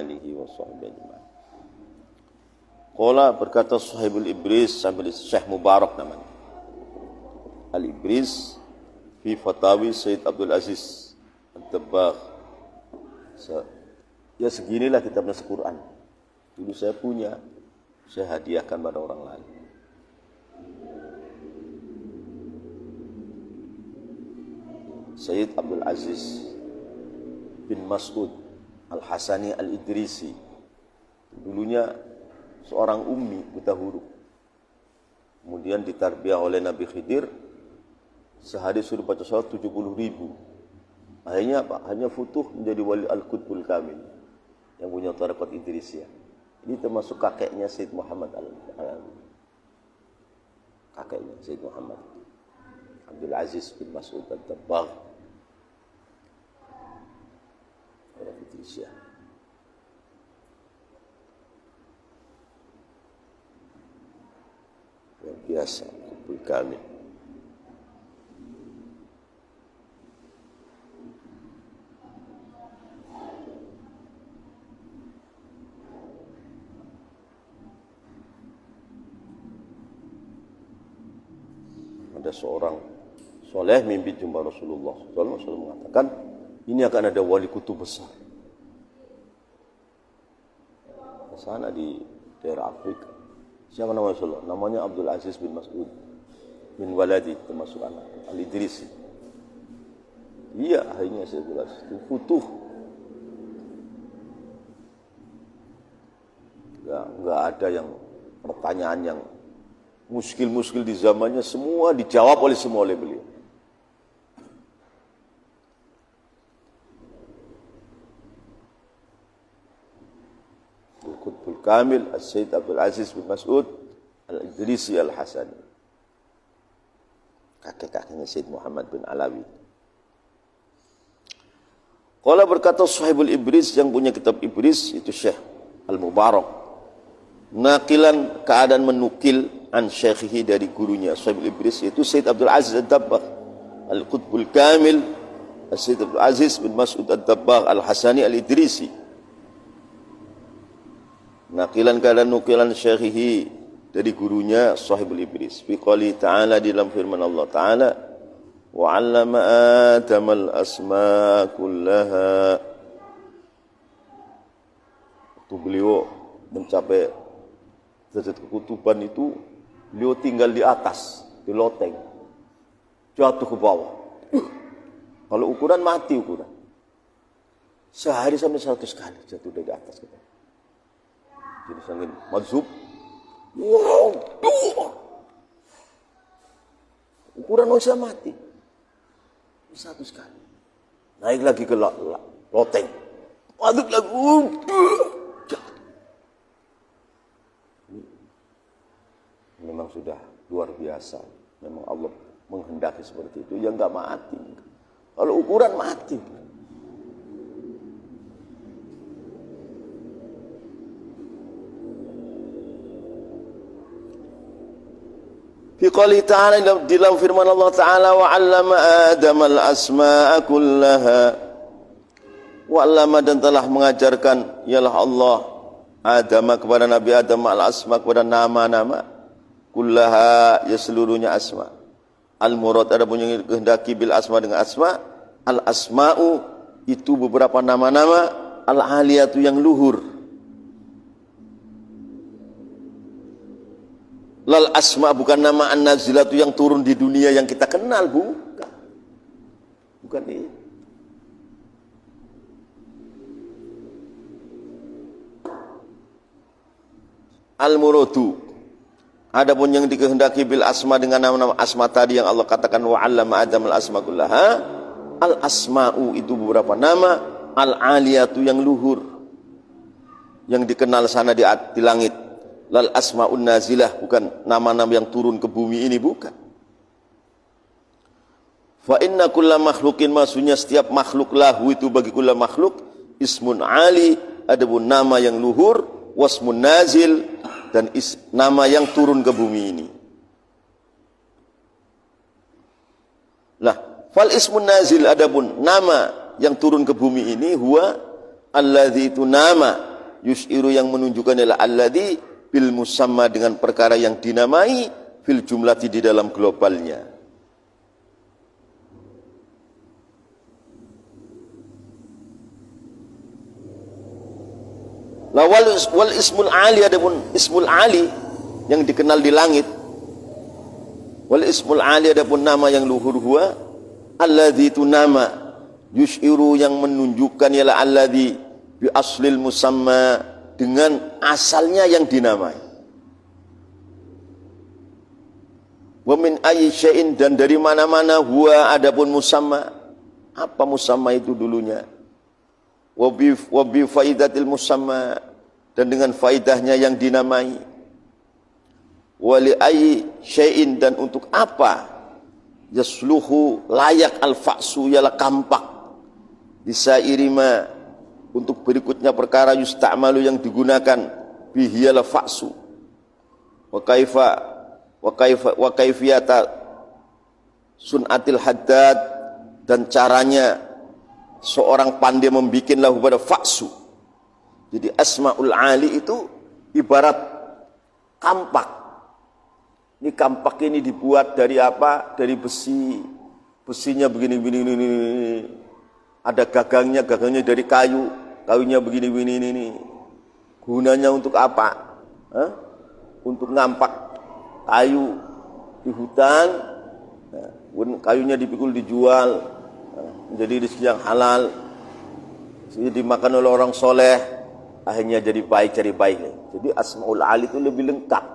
alihi wa sahbihi ajma'in. Qala berkata sahibul Ibris sambil Syekh Mubarak namanya. Al-Ibris fi Fatawi Sayyid Abdul Aziz Ad-Dabbagh. Ya seginilah kitabnya Al-Quran. Dulu saya punya, saya hadiahkan pada orang lain. Sayyid Abdul Aziz bin Mas'ud Al-Hasani Al-Idrisi, dulunya seorang ummi buta huruf, kemudian ditarbiyah oleh Nabi Khidir, sehari suruh baca salat 70.000. Akhirnya apa? Hanya futuh menjadi wali Al-Qutbul Kamil yang punya tarekat Idrisiyah. Ini termasuk kakeknya Sayyid Muhammad Al-Alawi, kakeknya Sayyid Muhammad Abdul Aziz bin Mas'ud Ad-Dabbagh Idrisiyah. Yang biasa kumpul kami. Ada seorang soleh mimpi jumpa Rasulullah SAW mengatakan, ini akan ada wali kutub besar ke sana di daerah Afrika. Siapa nama Rasulullah? Namanya Abdul Aziz bin Mas'ud bin Waladi, termasuk anak Al-Idrisi. Iya, akhirnya saya Abdul Aziz itu futuh. Enggak ada yang pertanyaan yang muskil-muskil di zamannya, semua dijawab oleh beliau. Al-Qutbul Kamil As-Sayyid Abdul Aziz bin Mas'ud Al-Idrisi Al-Hasani, kakek-kakeknya Sayyid Muhammad bin Alawi. Qala berkata sahibul Ibris, yang punya kitab Ibris itu Syekh Al-Mubarak, naqilan, keadaan menukil, an syekhihi, dari gurunya sahibul Ibris, yaitu Sayyid Abdul Aziz Ad-Dabbagh Al-Qutbul Kamil Sayyid Abdul Aziz bin Mas'ud Ad-Dabbagh Al-Hasani Al-Idrisi. Naqilan, keadaan nukilan syekhihi, dari gurunya sahibul Ibris, fi qouli ta'ala, di dalam firman Allah Ta'ala, wa 'allama Adamal asma kullaha. Waktu beliau mencapai derajat kekutuban itu, beliau tinggal di atas, di loteng, jatuh ke bawah. Kalau ukuran mati ukuran. Sehari sampai 100 kali jatuh dari atas ke bawah. Jadi sangat mazhub. Wow, ukuran manusia mati 100 kali. Naik lagi ke loteng, aduk lagi, memang sudah luar biasa. Memang Allah menghendaki seperti itu, yang enggak mati. Kalau ukuran mati. Fi qouli ta'ala, di dalam firman Allah Ta'ala, wa 'allama Adamal asma'a kullaha. Wa 'allama, dan telah mengajarkan, ialah Allah, Adam, kepada Nabi Adam, al-asma, kepada nama-nama, kullaha, ya seluruhnya asma. Al-murad, ada pun yang kehendaki bil asma, dengan asma. Al-asma'u, itu beberapa nama-nama. Al-aliyatu, yang luhur. Lal asma, bukan nama an-nazilatu, yang turun di dunia yang kita kenal, bukan ini. Al-muradu, adapun yang dikehendaki bil asma, dengan nama-nama asma tadi yang Allah katakan, wa 'allama Adam al-asma kullaha. Al-asma'u, itu beberapa nama. Al-aliyatu, yang luhur, yang dikenal sana di langit. Lal asma'un nazilah, bukan nama-nama yang turun ke bumi ini, bukan. Fa inna kulla makhlukin, maksudnya setiap makhluk, lahu, itu bagi kulla makhluk, ismun ali, adapun nama yang luhur, wasmun nazil, dan nama yang turun ke bumi ini. Lah, fal ismun nazil, adapun nama yang turun ke bumi ini, huwa alladzi itu nama, yus'iru yang menunjukkan adalah alladzi bil musamma dengan perkara yang dinamai, fil jumlati di dalam globalnya. Wal ismul ali, adapun ismul ali yang dikenal di langit, wal ismul ali adapun nama yang luhur, huwa alladzi itu nama, yus'iru yang menunjukkan ialah alladzi bi aslil musamma dengan asalnya yang dinamai. Wa min ayyi syai'in, dan dari mana-mana, huwa adapun musamma, apa musamma itu dulunya, wa bi faidatil musamma, dan dengan faidahnya yang dinamai, wa li ayyi syai'in, dan untuk apa, yasluhu layak al-fa'su ialah kampak, bisa irima untuk berikutnya perkara yusta'malu yang digunakan, bihi ialah fa'su, wa kaifiyata sun'atil haddad, dan caranya seorang pandai membikin lahu pada fa'su. Jadi asmaul ali itu ibarat kampak. Ini kampak ini dibuat dari apa? Dari besi. Besinya begini. Ada gagangnya dari kayu. Kayunya begini. Gunanya untuk apa? Untuk ngampak kayu di hutan. Kayunya dipikul dijual, menjadi rezeki yang halal, dimakan oleh orang soleh, akhirnya jadi baik. Jadi asmaul ali itu lebih lengkap.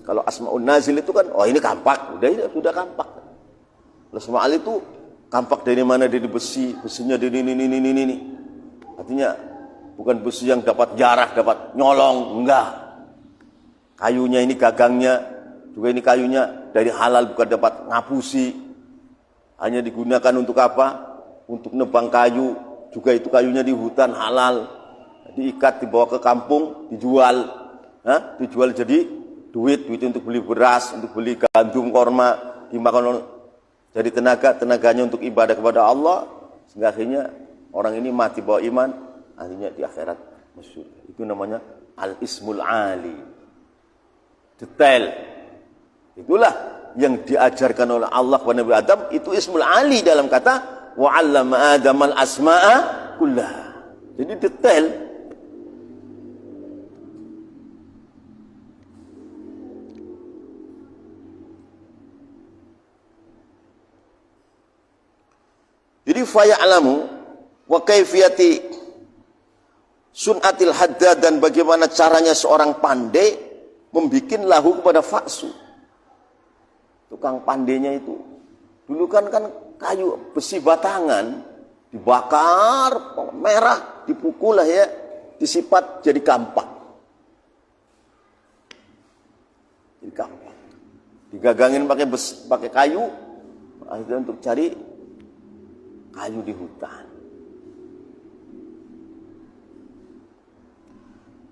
Kalau asmaul nazil itu kan, oh ini kampak, sudah kampak. Asmaul ali itu kampak dari mana? Dari besi, besinya dari ini. Artinya bukan besi yang dapat jarak, dapat nyolong, enggak. Kayunya ini gagangnya, juga ini kayunya dari halal, bukan dapat ngapusi. Hanya digunakan untuk apa? Untuk nebang kayu, juga itu kayunya di hutan halal. Diikat, dibawa ke kampung, dijual. Dijual jadi duit untuk beli beras, untuk beli gandum, korma, dimakan. Jadi tenaganya untuk ibadah kepada Allah. Sehingga akhirnya orang ini mati bawa iman, akhirnya di akhirat masyhur. Itu namanya al-ismul ali. Detail. Itulah yang diajarkan oleh Allah kepada Nabi Adam, itu ismul ali dalam kata wa 'allama Adamal asma'a kullaha. Jadi detail. Jadi fa ya'lamu wa kaifiyati sun'atil haddad, dan bagaimana caranya seorang pandai membikin lahu kepada faksu. Tukang pandainya itu dulu kan kayu besi batangan dibakar merah, dipukul lah ya, disipat jadi kampak. Jadi kampak. Digagangin pakai kayu, akhirnya untuk cari kayu di hutan.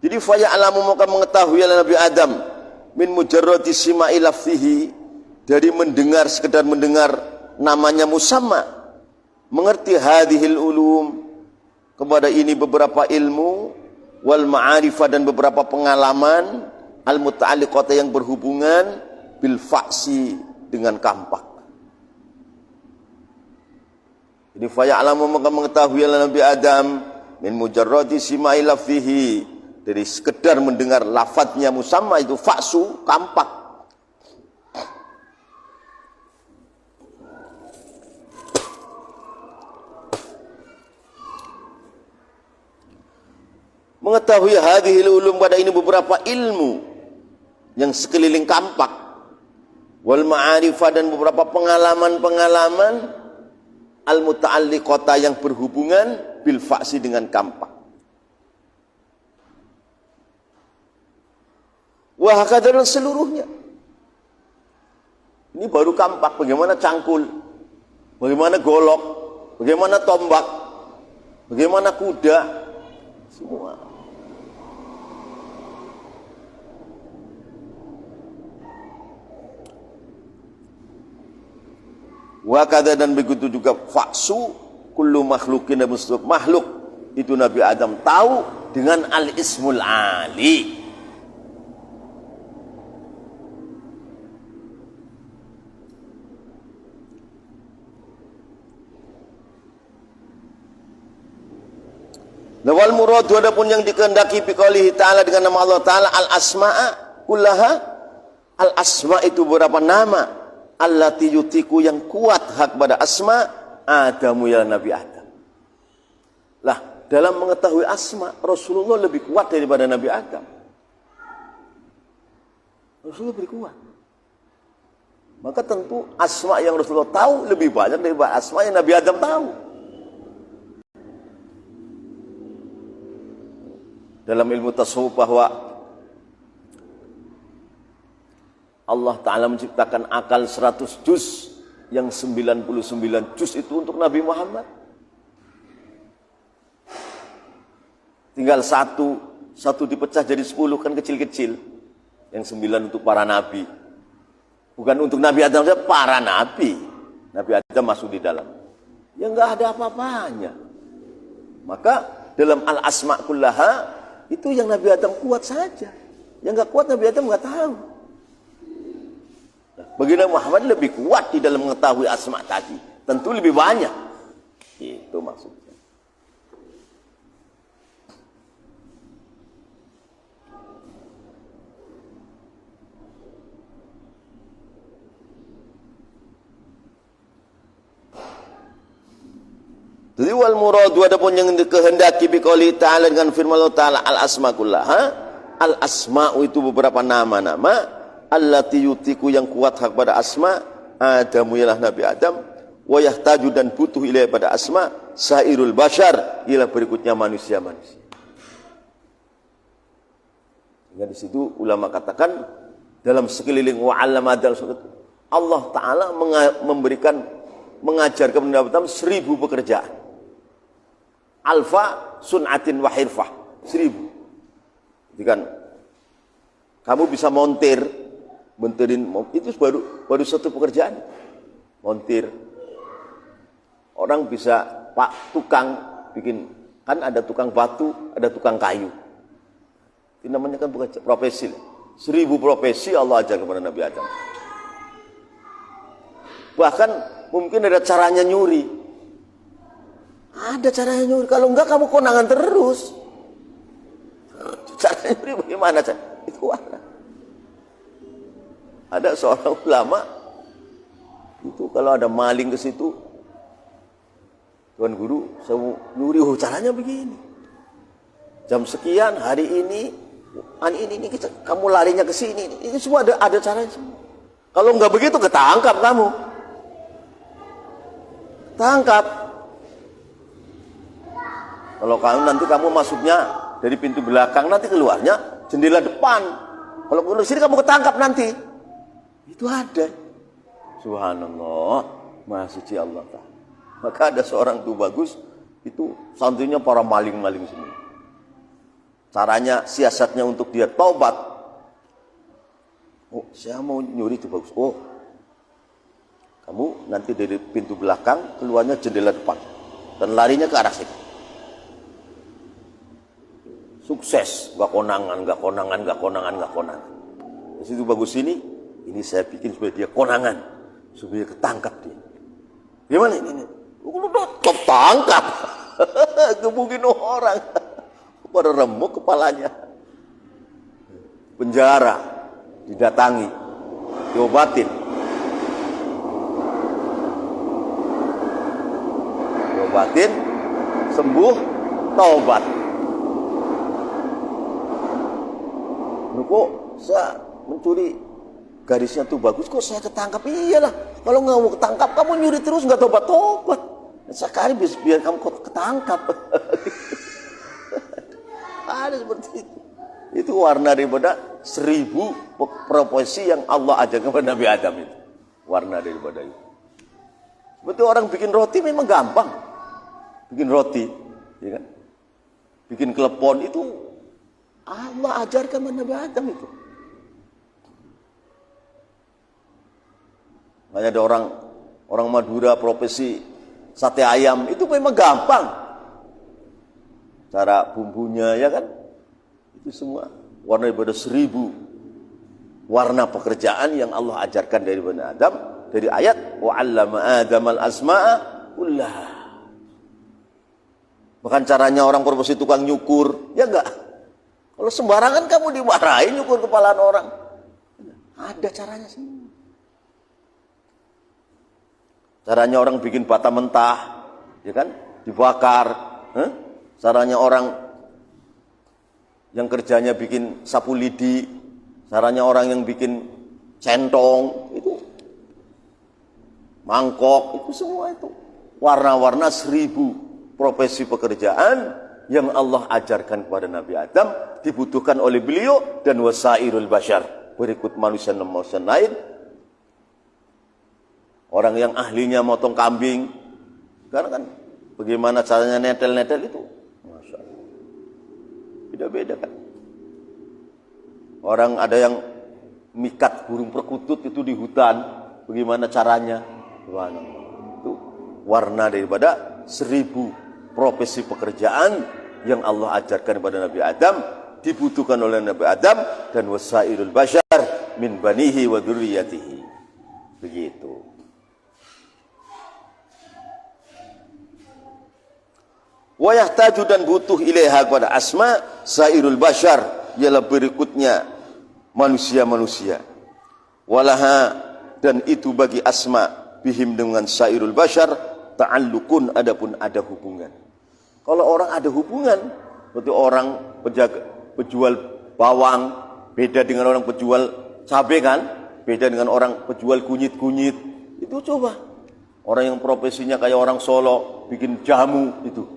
Jadi fa ya'lamu, maka mengetahui Nabi Adam min mujarradi sima'i lafzihi, dari mendengar, sekedar mendengar namanya musamma, mengerti hadhil ulum, kepada ini beberapa ilmu, wal ma'arifah, dan beberapa pengalaman, al muta'alliqata yang berhubungan bil fa'si, dengan kampak. Jadi fa ya'lamu, maka mengetahui Nabi Adam min mujarradi sima'i lafzihi, dari sekedar mendengar lafadznya musamma itu fa'su, kampak. Mengetahui hadhil ulum, pada ini beberapa ilmu yang sekeliling kampak, wal ma'arifah, dan beberapa pengalaman-pengalaman al muta'alliqata yang berhubungan bil fa'si, dengan kampak. Wah, kadang seluruhnya. Ini baru kampak, bagaimana cangkul, bagaimana golok, bagaimana tombak, bagaimana kuda, semua. Wakada, dan begitu juga faksu, kullu makhlukin makhluk itu Nabi Adam tahu dengan al-ismul ali. Wal muradu adapun yang dikehendaki biqaulihi ta'ala dengan nama Allah Ta'ala al-asma'a kullaha. Al-asma itu beberapa nama allati yutiku yang kuat hak pada asma Adamu ya Nabi Adam. Lah, dalam mengetahui asma Rasulullah lebih kuat daripada Nabi Adam. Rasulullah lebih kuat. Maka tentu asma yang Rasulullah tahu lebih banyak daripada asma yang Nabi Adam tahu. Dalam ilmu tasawuf bahwa Allah Ta'ala menciptakan akal 100 juz, yang 99 juz itu untuk Nabi Muhammad. Tinggal satu dipecah jadi 10 kan kecil-kecil. Yang 9 untuk para nabi. Bukan untuk Nabi Adam saja, para nabi. Nabi Adam masuk di dalam. Ya enggak ada apa-apanya. Maka dalam al-asma' kullaha itu yang Nabi Adam kuat saja. Yang enggak kuat Nabi Adam enggak tahu. Bagi Nabi Muhammad lebih kuat di dalam mengetahui asma tadi. Tentu lebih banyak. Itu maksudnya. Jadi wal muradu adapun yang dikehendaki biqauli ta'ala dengan firman Allah Ta'ala al-asma kullaha. Al-asma'u itu beberapa nama-nama allati yutiku yang kuat hak pada asma Adamu ialah Nabi Adam, wa yahtaju dan butuh ilaihi pada asma sairul bashar ialah berikutnya manusia-manusia. Sehingga di situ ulama katakan dalam sekeliling wa 'allama Allah Ta'ala mengajarkan Nabi Adam 1000 pekerjaan. Alfa sun'atin wa hirfah, 1000. Jadi kan kamu bisa montirin itu baru satu pekerjaan. Montir. Orang bisa tukang bikin, kan ada tukang batu, ada tukang kayu. Itu namanya kan bukan profesi. 1000 profesi Allah ajar kepada Nabi Adam. Bahkan mungkin ada caranya nyuri. Ada caranya nyuri. Kalau enggak kamu konangan terus. Caranya nyuri bagaimana? Itu ada seorang ulama itu kalau ada maling ke situ, Tuan Guru, saya mau nyuri, caranya begini. Jam sekian hari ini kamu larinya ke sini. Ini semua ada caranya semua. Kalau enggak begitu ketangkap kamu. Tangkap. Kalau kamu masuknya dari pintu belakang, nanti keluarnya jendela depan. Kalau keluar sini kamu ketangkap nanti. Itu ada. Subhanallah, Maha Suci Allah Ta'ala. Maka ada seorang tuh bagus, itu santrinya para maling-maling semua. Caranya, siasatnya untuk dia taubat. Oh, saya mau nyuri itu bagus. Oh, kamu nanti dari pintu belakang, keluarnya jendela depan. Dan larinya ke arah situ. Sukses, gak konangan. Di situ bagus ini saya bikin supaya dia konangan, supaya ketangkap dia. Gimana ini? Udah ketangkap, gebukin orang, pada remuk kepalanya. Penjara, didatangi, diobatin, sembuh, taubat. Kok saya mencuri garisnya tuh bagus, kok saya ketangkap? Iyalah, kalau nggak mau ketangkap kamu nyuri terus nggak tobat. Sekali biar kamu ketangkap. Ada seperti itu. Itu warna daripada 1000 profesi yang Allah ajarkan kepada Nabi Adam itu. Warna daripada itu. Betul, orang bikin roti memang gampang. Bikin roti, ya kan? Bikin klepon itu Allah ajarkan kepada Nabi Adam itu. Makanya ada orang Madura profesi sate ayam itu memang gampang. Cara bumbunya ya kan, itu semua warna daripada 1000 warna pekerjaan yang Allah ajarkan dari Bani Adam, dari ayat wa 'allama Adamal asma'a kullaha. Bukan caranya orang profesi tukang nyukur, ya enggak. Kalau sembarangan kamu dimarahin nyukur kepalaan orang. Ada caranya semua. Caranya orang bikin bata mentah, ya kan? Dibakar. Caranya orang yang kerjanya bikin sapu lidi, caranya orang yang bikin centong, itu mangkok, itu semua itu. Warna-warna 1000 profesi pekerjaan yang Allah ajarkan kepada Nabi Adam dibutuhkan oleh beliau dan wasairul bashar, berikut manusia lain. Orang yang ahlinya motong kambing, karena kan bagaimana caranya netel-netel itu, Masya Allah, beda-beda kan. Orang ada yang mikat burung perkutut itu di hutan, bagaimana caranya? Itu warna daripada 1000 profesi pekerjaan yang Allah ajarkan kepada Nabi Adam, dibutuhkan oleh Nabi Adam dan wasairul bashar min banihi wa dzurriyyatihi. Begitu. Wa yahtaju dan butuh ilaiha kepada asma sairul bashar, ialah berikutnya manusia-manusia. Walaha dan itu bagi asma bihim dengan sairul bashar ta'allukun, adapun ada hubungan. Kalau orang ada hubungan, berarti orang penjual bawang beda dengan orang penjual cabai kan, beda dengan orang penjual kunyit-kunyit. Itu coba orang yang profesinya kayak orang Solo bikin jamu itu,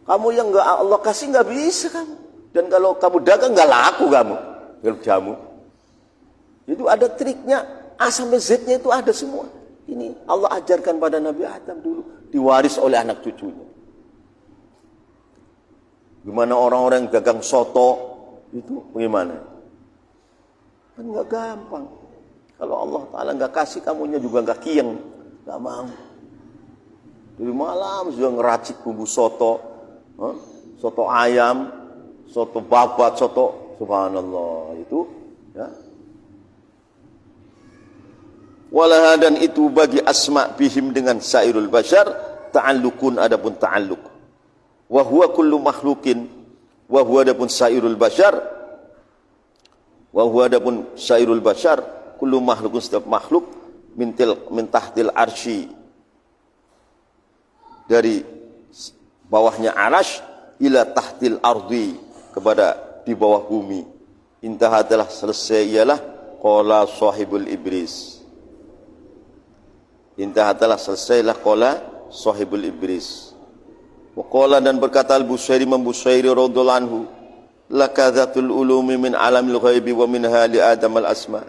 kamu yang nggak Allah kasih nggak bisa kamu. Dan kalau kamu dagang nggak laku kamu kalau jamu. Itu ada triknya, A sampai Z-nya itu ada semua. Ini Allah ajarkan pada Nabi Adam dulu, diwaris oleh anak cucunya. Gimana orang-orang yang dagang soto itu bagaimana? Kan nggak gampang. Kalau Allah Ta'ala nggak kasih, kamunya juga nggak kiyeng, nggak mau. Dari malam sudah ngeracik bumbu soto, soto ayam, soto babat, soto, subhanallah itu. Ya. Walaha dan itu bagi asma bihim dengan sairul bashar ta'allukun, adapun ta'alluk. Wa huwa kullu makhlukin, wa huwa adapun sairul bashar, wa huwa adapun sairul bashar kullu makhlukun, setiap makhluk min tahtil arsy, dari bawahnya arash ila tahtil ardi, kepada di bawah bumi. Intaha telah selesai, ialah qala sahibul ibris. Intaha telah selesailah qala sahibul ibris. Waqala dan berkata Al-Bushairi, Bushairi radhiyallahu anhu, lakadzatul ulumi min alamil ghaibi wa minha li adam al asma.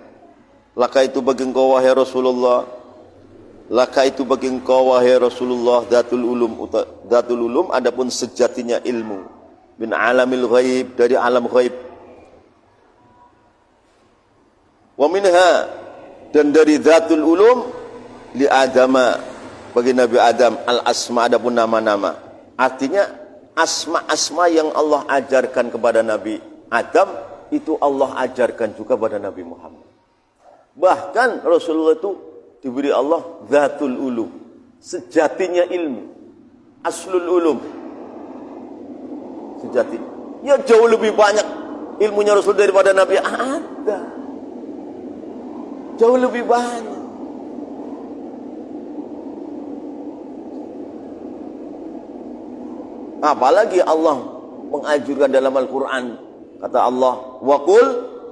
Laka itu bagi engkau wahai Rasulullah, laka itu bagi engkau wahai Rasulullah datul ulum, adapun sejatinya ilmu, min alamil ghaib, dari alam ghaib, wa minha dan dari datul ulum li adama, bagi Nabi Adam al asma, adapun nama-nama. Artinya asma-asma yang Allah ajarkan kepada Nabi Adam itu Allah ajarkan juga kepada Nabi Muhammad. Bahkan Rasulullah itu diberi Allah zatul ulum, sejatinya ilmu, aslul ulum, sejati. Ya jauh lebih banyak ilmunya Rasul daripada Nabi ada. Jauh lebih banyak. Apalagi Allah menganjurkan dalam Al-Quran, kata Allah, wa qul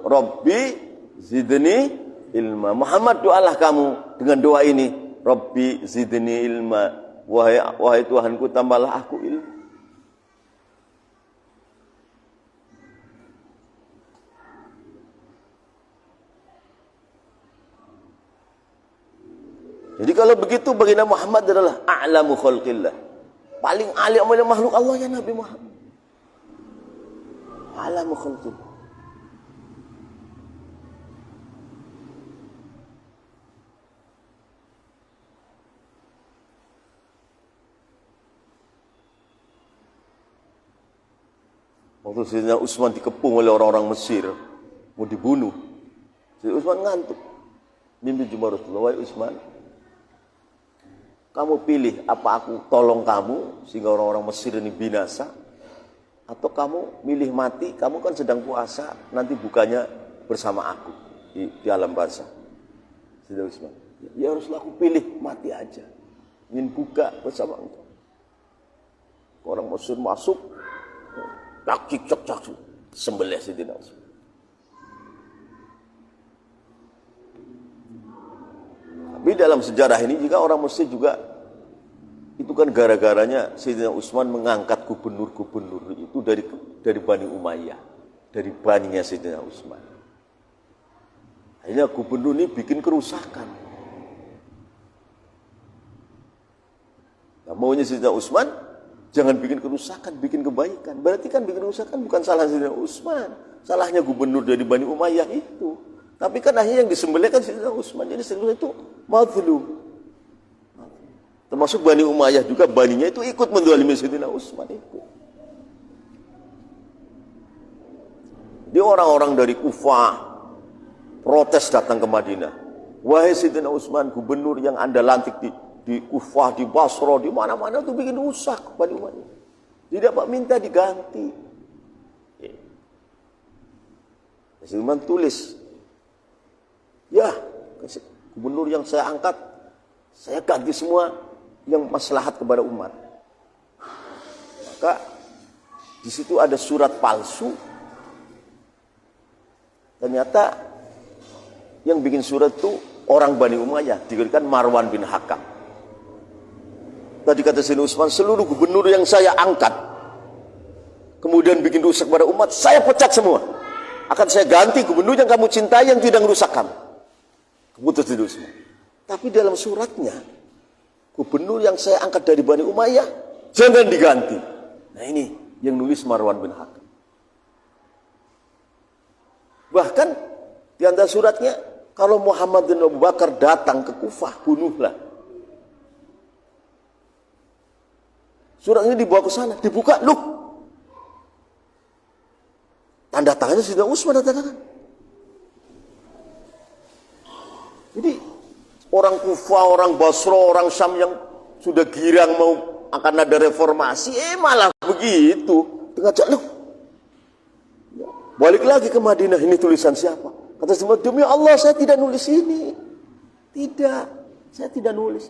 rabbi zidni ilma. Muhammad, doalah kamu dengan doa ini, rabbi zidni ilma, wahai Tuhanku tambahlah aku ilmu. Jadi kalau begitu baginda Muhammad adalah a'lamu khalqillah, paling alim oleh makhluk Allah ya Nabi Muhammad. A'lamu khalqillah. Waktu Sayyidina Utsman dikepung oleh orang-orang Mesir, mau dibunuh. Sayyidina Utsman ngantuk. Mimpi jumpa Rasulullah, wahai Utsman, kamu pilih apa aku tolong kamu sehingga orang-orang Mesir ini binasa, atau kamu milih mati, kamu kan sedang puasa, nanti bukanya bersama aku di alam barzah. Sayyidina Utsman, ya Rasulullah, aku pilih mati aja, ingin buka bersama engkau. Orang Mesir masuk, cak sembelih Sayyidina Utsman. Tapi dalam sejarah ini juga orang Mesir juga itu kan gara-garanya Sayyidina Utsman mengangkat gubernur-gubernur itu dari Bani Umayyah, dari baninya Sayyidina Utsman. Akhirnya gubernur ini bikin kerusakan. Nah, maunya Sayyidina Utsman jangan bikin kerusakan, bikin kebaikan. Berarti kan bikin kerusakan bukan salah Sayyidina Utsman, salahnya gubernur dari Bani Umayyah itu. Tapi kan akhirnya yang disembelih kan Sayyidina Utsman. Jadi Sayyidina itu mazlum. Termasuk Bani Umayyah juga, baninya itu ikut menzalimi Sayyidina Utsman itu. Dia orang-orang dari Kufah protes datang ke Madinah. Wahai Sayyidina Utsman, gubernur yang Anda lantik di Kufah, di Basra, di mana-mana itu bikin rusak Bani Umayyah. Tidak Pak, minta diganti. Sayyidina Utsman tulis, ya, gubernur yang saya angkat, saya ganti semua yang maslahat kepada umat. Maka di situ ada surat palsu. Ternyata yang bikin surat itu orang Bani Umayyah, dikatakan Marwan bin Hakam. Tadi kata Sayyidina Utsman, seluruh gubernur yang saya angkat kemudian bikin rusak kepada umat, saya pecat semua. Akan saya ganti gubernur yang kamu cintai yang tidak merusak kamu. Keputus Sayyidina Utsman. Tapi dalam suratnya, gubernur yang saya angkat dari Bani Umayyah jangan diganti. Nah ini yang nulis Marwan bin Hakam. Bahkan di antara suratnya, kalau Muhammad bin Abu Bakar datang ke Kufah, bunuhlah. Surat ini dibawa ke sana, dibuka, loh, tanda tangannya Sayyidina Utsman, tanda tangan. Jadi orang Kufah, orang Basra, orang Syam yang sudah girang mau akan ada reformasi, malah begitu. Tengah jalan, balik lagi ke Madinah, ini tulisan siapa? Kata semua, demi Allah saya tidak nulis ini. Tidak, saya tidak nulis.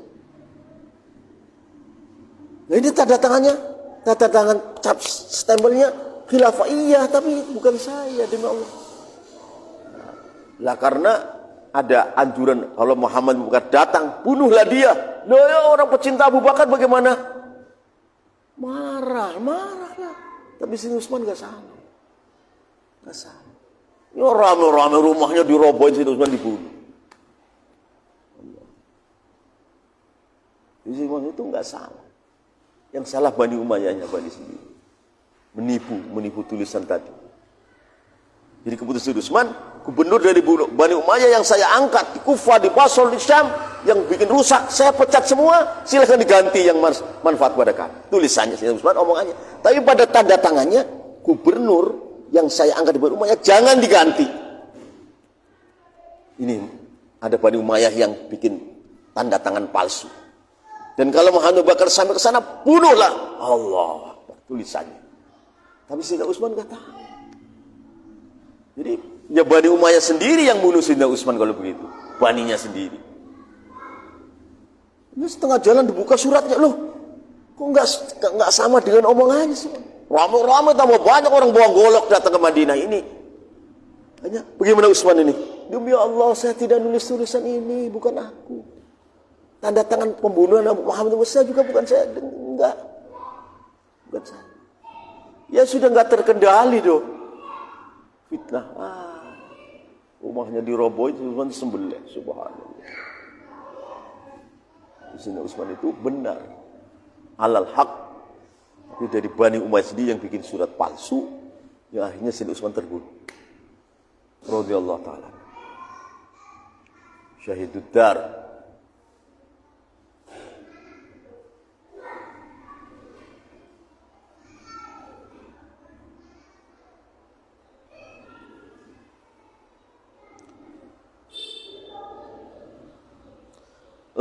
Nah ini tanda tangannya, tanda tangan cap stempelnya khilafah, iya, tapi bukan saya, demi Allah. Lah karena ada anjuran kalau Muhammad Abu Bakar datang, bunuhlah dia. Loh ya, orang pecinta Abu Bakar bagaimana? Marah lah. Tapi Sayyidina Utsman gak salah. Gak salah. Ya rame-rame rumahnya dirobohin, Sayyidina Utsman dibunuh. Sayyidina Utsman itu gak salah. Yang salah Bani Umayyahnya, Bani sendiri. Menipu tulisan tadi. Jadi keputusan Utsman, gubernur dari Bani Umayyah yang saya angkat di Kufah, di Basra, di Syam, yang bikin rusak, saya pecat semua, silahkan diganti yang manfaat pada kami. Tulisannya Sayyidina Utsman, omongannya. Tapi pada tanda tangannya, gubernur yang saya angkat di Bani Umayyah jangan diganti. Ini ada Bani Umayyah yang bikin tanda tangan palsu. Dan kalau Muhammad Abu Bakar sampai ke sana, bunuhlah. Allah, tulisannya. Tapi Sayyidina Utsman nggak tahu. Jadi ya Bani Umayyah sendiri yang bunuh Sayyidina Utsman kalau begitu. Baninya sendiri. Ini setengah jalan dibuka suratnya, loh. Kok nggak sama dengan omongannya sih? Ramai-ramai tambah banyak orang bawa golok datang ke Madinah ini. Hanya bagaimana Utsman ini? Demi Allah saya tidak nulis tulisan ini, bukan aku. Tanda tangan pembunuhan Abu Muhammad saya juga bukan saya, enggak. Bukan saya. Ya sudah nggak terkendali dong. Fitnah. Rumahnya dirobohin, Utsman disembelih. Subhanallah. Sayyidina Utsman itu benar. Alal haq. Tapi dari Bani Umayyah sendiri yang bikin surat palsu, yang akhirnya Sayyidina Utsman terbunuh. Radhiyallahu ta'ala. Syahidud dar.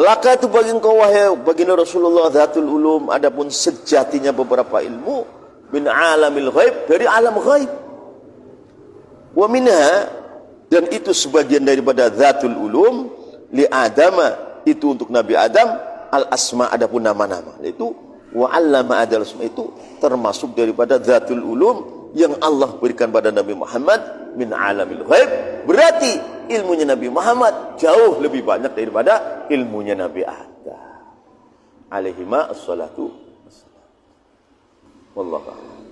Laka itu bagi engkau wahai baginda Rasulullah dzatul ulum, adapun sejatinya beberapa ilmu min alamil ghaib, dari alam ghaib. Wa minha, dan itu sebagian daripada dzatul ulum, li Adama, itu untuk Nabi Adam, al asma, adapun nama-nama. Itu wa 'allama adal asma, itu termasuk daripada dzatul ulum yang Allah berikan pada Nabi Muhammad min alamil ghaib. Berarti ilmunya Nabi Muhammad jauh lebih banyak daripada ilmunya Nabi Adam. Alaihima assalatu wassalam. Wallahu a'lam.